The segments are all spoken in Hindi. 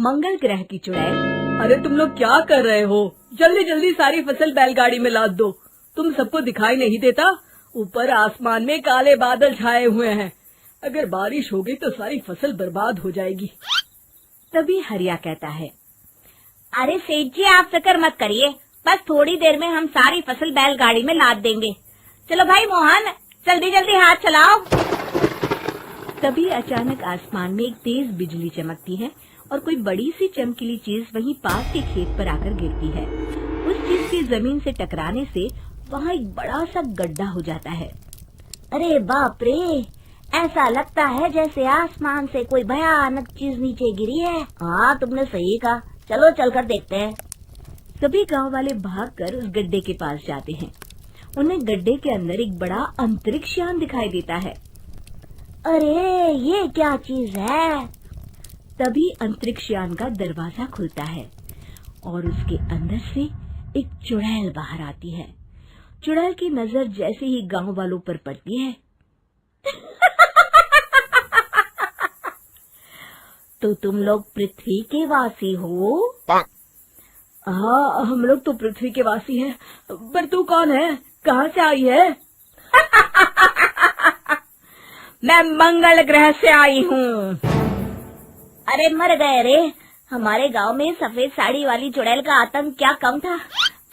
मंगल ग्रह की चुड़ैल। अरे तुम लोग क्या कर रहे हो? जल्दी जल्दी सारी फसल बैलगाड़ी में लाद दो। तुम सबको दिखाई नहीं देता? ऊपर आसमान में काले बादल छाए हुए हैं। अगर बारिश हो गई तो सारी फसल बर्बाद हो जाएगी। तभी हरिया कहता है, अरे सेठ जी आप फिक्र मत करिए, बस थोड़ी देर में हम सारी फसल बैलगाड़ी में लाद देंगे। चलो भाई मोहन, जल्दी जल्दी हाथ चलाओ। तभी अचानक आसमान में एक तेज बिजली चमकती है और कोई बड़ी सी चमकीली चीज वहीं पास के खेत पर आकर गिरती है। उस चीज के जमीन से टकराने से वहाँ एक बड़ा सा गड्ढा हो जाता है। अरे बाप रे, ऐसा लगता है जैसे आसमान से कोई भयानक चीज नीचे गिरी है। हाँ तुमने सही कहा, चलो चलकर देखते हैं। सभी गांव वाले भागकर उस गड्ढे के पास जाते हैं। उन्हें गड्ढे के अंदर एक बड़ा अंतरिक्ष यान दिखाई देता है। अरे ये क्या चीज है? तभी अंतरिक्ष यान का दरवाजा खुलता है और उसके अंदर से एक चुड़ैल बाहर आती है। चुड़ैल की नजर जैसे ही गांव वालों पर पड़ती है तो तुम लोग पृथ्वी के वासी हो? हाँ हम लोग तो पृथ्वी के वासी हैं, पर तू कौन है? कहाँ से आई है? मैं मंगल ग्रह से आई हूँ। अरे मर गए रे, हमारे गांव में सफेद साड़ी वाली चुड़ैल का आतंक क्या कम था,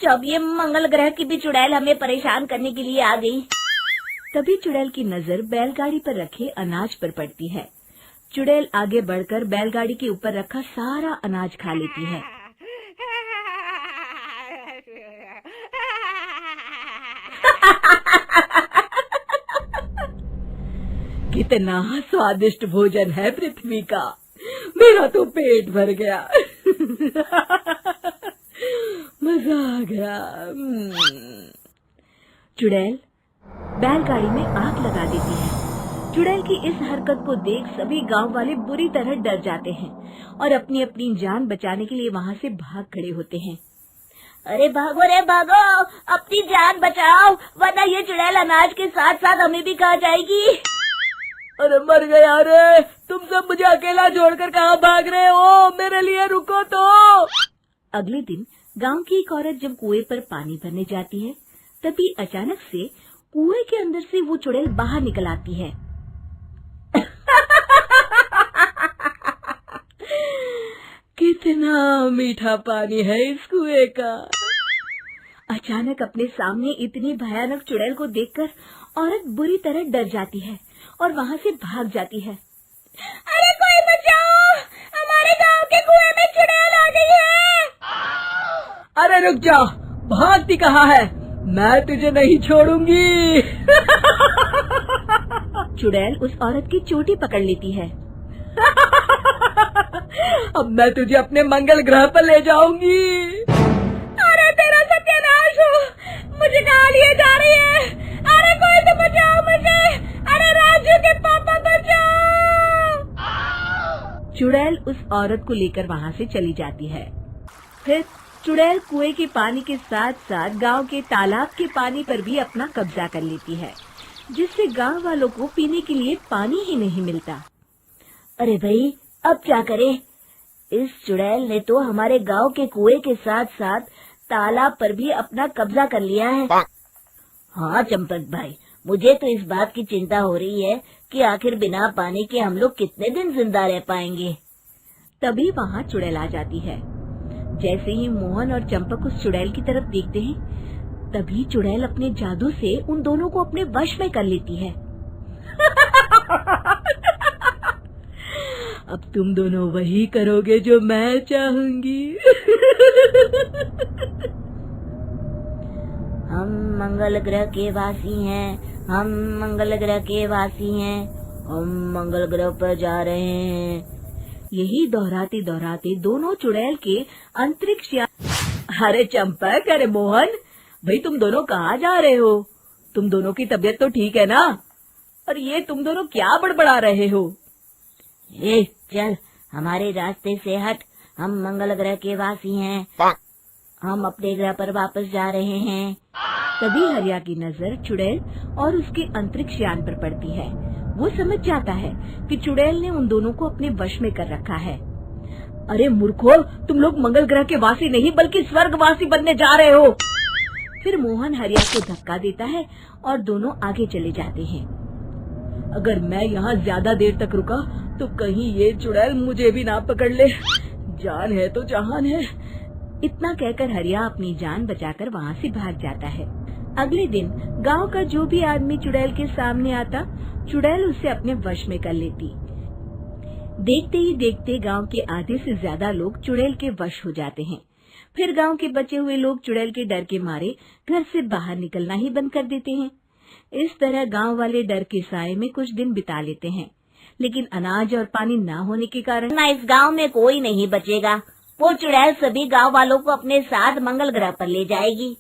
जब ये मंगल ग्रह की भी चुड़ैल हमें परेशान करने के लिए आ गई। तभी चुड़ैल की नजर बैलगाड़ी पर रखे अनाज पर पड़ती है। चुड़ैल आगे बढ़कर बैलगाड़ी के ऊपर रखा सारा अनाज खा लेती है। कितना स्वादिष्ट भोजन है पृथ्वी का, मेरा तो पेट भर गया। मजा आ गया। चुड़ैल बैलगाड़ी में आग लगा देती है। चुड़ैल की इस हरकत को देख सभी गांव वाले बुरी तरह डर जाते हैं और अपनी अपनी जान बचाने के लिए वहां से भाग खड़े होते हैं। अरे भागो रे भागो, अपनी जान बचाओ, वरना ये चुड़ैल अनाज के साथ साथ हमें भी खा जाएगी। अरे मर गया रे, तुम सब मुझे अकेला छोड़कर कहाँ भाग रहे हो? मेरे लिए रुको तो। अगले दिन गांव की एक औरत जब कुएं पर पानी भरने जाती है, तभी अचानक से कुएं के अंदर से वो चुड़ैल बाहर निकल आती है। कितना मीठा पानी है इस कुएं का। अचानक अपने सामने इतनी भयानक चुड़ैल को देखकर औरत बुरी तरह डर जाती है और वहाँ से भाग जाती है। अरे कोई बचाओ, हमारे गांव के कुएं में चुड़ैल आ गई है। अरे रुक जा, भागती कहाँ है? मैं तुझे नहीं छोड़ूंगी। चुड़ैल उस औरत की चोटी पकड़ लेती है। अब मैं तुझे अपने मंगल ग्रह पर ले जाऊंगी। अरे तेरा सत्यानाश हो, मुझे कहाँ लिए जा रही है? अरे कोई तो बचाओ मुझे, अरे राजू के पापा बचाओ। चुड़ैल उस औरत को लेकर वहाँ से चली जाती है। फिर चुड़ैल कुएं के पानी के साथ साथ गांव के तालाब के पानी पर भी अपना कब्जा कर लेती है, जिससे गांव वालों को पीने के लिए पानी ही नहीं मिलता। अरे भाई अब क्या करें? इस चुड़ैल ने तो हमारे गांव के कुएं के साथ साथ तालाब पर भी अपना कब्जा कर लिया है। हाँ चंपक भाई, मुझे तो इस बात की चिंता हो रही है कि आखिर बिना पानी के हम लोग कितने दिन जिंदा रह पाएंगे। तभी वहाँ चुड़ैल आ जाती है। जैसे ही मोहन और चंपक उस चुड़ैल की तरफ देखते हैं, तभी चुड़ैल अपने जादू से उन दोनों को अपने वश में कर लेती है। अब तुम दोनों वही करोगे जो मैं चाहूंगी। हम मंगल ग्रह के वासी हैं, हम मंगल ग्रह के वासी हैं, हम मंगल ग्रह पर जा रहे हैं। यही दोहराते दोहराते दोनों चुड़ैल के अंतरिक्ष यान। अरे चंपक, अरे मोहन, भाई तुम दोनों कहाँ जा रहे हो? तुम दोनों की तबीयत तो ठीक है ना? और ये तुम दोनों क्या बड़बड़ा रहे हो? ए चल, हमारे रास्ते से हट, हम मंगल ग्रह के वासी हैं, हम अपने ग्रह पर वापस जा रहे हैं। तभी हरिया की नजर चुड़ैल और उसके अंतरिक्ष यान पर पड़ती है। वो समझ जाता है कि चुड़ैल ने उन दोनों को अपने वश में कर रखा है। अरे मूर्खों, तुम लोग मंगल ग्रह के वासी नहीं बल्कि स्वर्गवासी बनने जा रहे हो। फिर मोहन हरिया को धक्का देता है और दोनों आगे चले जाते हैं। अगर मैं यहाँ ज्यादा देर तक रुका तो कहीं ये चुड़ैल मुझे भी ना पकड़ ले। जान है तो जहान है। इतना कहकर हरिया अपनी जान बचाकर वहाँ से भाग जाता है। अगले दिन गांव का जो भी आदमी चुड़ैल के सामने आता, चुड़ैल उसे अपने वश में कर लेती। देखते ही देखते गांव के आधे से ज्यादा लोग चुड़ैल के वश हो जाते हैं। फिर गांव के बचे हुए लोग चुड़ैल के डर के मारे घर से बाहर निकलना ही बंद कर देते हैं। इस तरह गांव वाले डर के साए में कुछ दिन बिता लेते हैं, लेकिन अनाज और पानी न होने के कारण ना इस गांव में कोई नहीं बचेगा। वो चुड़ैल सभी गांव वालों को अपने साथ मंगल ग्रह पर ले जाएगी।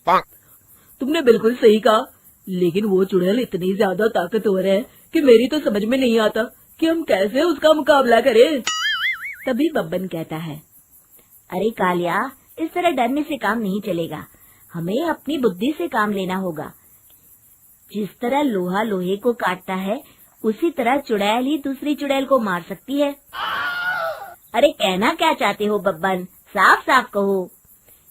तुमने बिल्कुल सही कहा, लेकिन वो चुड़ैल इतनी ज्यादा ताकतवर है कि मेरी तो समझ में नहीं आता कि हम कैसे उसका मुकाबला करें। तभी बब्बन कहता है, अरे कालिया, इस तरह डरने से काम नहीं चलेगा। हमें अपनी बुद्धि से काम लेना होगा। जिस तरह लोहा लोहे को काटता है, उसी तरह चुड़ैल ही दूसरी चुड़ैल को मार सकती है। अरे कहना क्या चाहते हो बब्बन, साफ साफ कहो।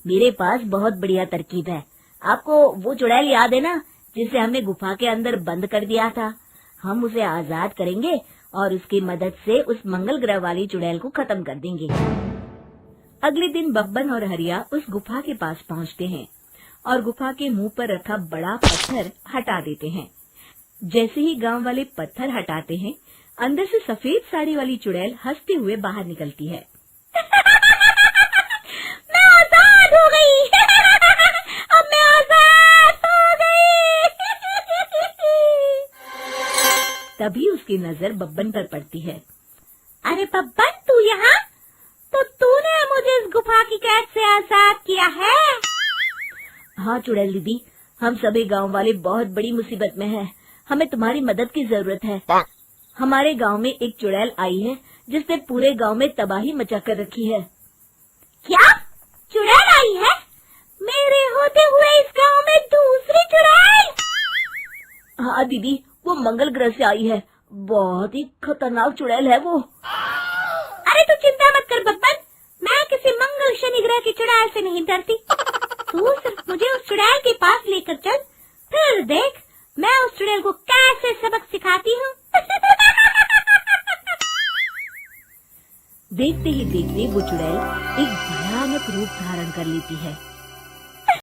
मेरे पास बहुत बढ़िया तरकीब है। आपको वो चुड़ैल याद है ना, जिसे हमने गुफा के अंदर बंद कर दिया था? हम उसे आजाद करेंगे और उसकी मदद से उस मंगल ग्रह वाली चुड़ैल को खत्म कर देंगे। अगले दिन बब्बन और हरिया उस गुफा के पास पहुंचते हैं और गुफा के मुंह पर रखा बड़ा पत्थर हटा देते हैं। जैसे ही गांव वाले पत्थर हटाते हैं, अंदर से सफेद साड़ी वाली चुड़ैल हंसते हुए बाहर निकलती है। मैं आजाद हो गई। अब मैं आजाद हो गई। तभी उसकी नजर बब्बन पर पड़ती है। अरे बब्बन, तू यहाँ? तो तूने मुझे इस गुफा की कैद से आजाद किया है? हाँ चुड़ैल दीदी, हम सभी गांव वाले बहुत बड़ी मुसीबत में हैं। हमें तुम्हारी मदद की जरूरत है। हमारे गांव में एक चुड़ैल आई है जिसने पूरे गांव में तबाही मचा कर रखी है। क्या? चुड़ैल आई है? मेरे होते हुए इस गांव में दूसरी चुड़ैल? हाँ दीदी, वो मंगल ग्रह से आई है। बहुत ही खतरनाक चुड़ैल है वो। अरे तू चिंता मत कर बब्बन, मैं किसी मंगल शनि ग्रह की चुड़ैल से नहीं डरती। तू सिर्फ मुझे उस चुड़ैल के पास लेकर चल, फिर देख मैं उस चुड़ैल को कैसे सबक सिखाती हूँ। देखते ही देखते वो चुड़ैल एक भयानक रूप धारण कर लेती है।